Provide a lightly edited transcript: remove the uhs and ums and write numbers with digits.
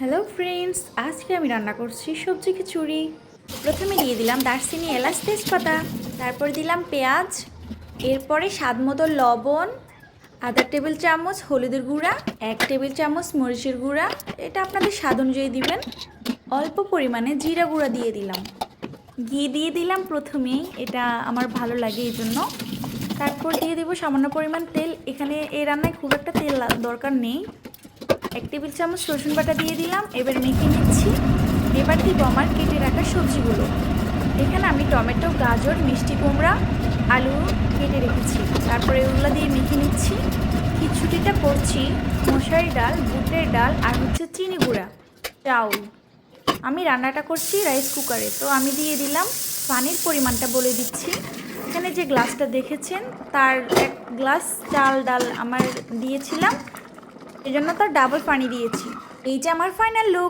Hello friends, আজকে আমি রান্না করছি সবজি খিচুড়ি। প্রথমে দিয়ে দিলাম দারচিনি, এলাচ, তেজপাতা, তারপর দিলাম পেঁয়াজ, এরপরে স্বাদ মতো লবণ, আধা টেবিল চামচ হলুদের গুঁড়া, 1 টেবিল চামচ মরিচের গুঁড়া, এটা আপনাদের স্বাদ অনুযায়ী দিবেন। অল্প পরিমাণে জিরা গুঁড়া দিয়ে দিলাম, ঘি দিয়ে দিলাম প্রথমেই, এটা আমার ভালো লাগে এই জন্য। তারপর দিয়ে দেবো সামান্য পরিমাণ তেল, এখানে এই রান্নায় খুব একটা তেল দরকার নেই। 1 টেবিল চামচ রসুন বাটা দিয়ে দিলাম, এবার মেখে নিচ্ছি। এবার দিব আমার কেটে রাখা সবজিগুলো। এখানে আমি টমেটো, গাজর, মিষ্টি কুমড়া, আলু কেটে রেখেছি, তারপরে ওগুলো দিয়ে মেখে নিচ্ছি। খিচুড়িটা করছি মশারি ডাল, বুটের ডাল আর হচ্ছে চিনি গুঁড়া চাউল। আমি রান্নাটা করছি রাইস কুকারে, তো আমি দিয়ে দিলাম। পানির পরিমাণটা বলে দিচ্ছি, এখানে যে গ্লাসটা দেখেছেন তার 1 গ্লাস চাল ডাল আমার দিয়েছিলাম, এই জন্য তার ডাবল পানি দিয়েছি। এই যে আমার ফাইনাল লুক।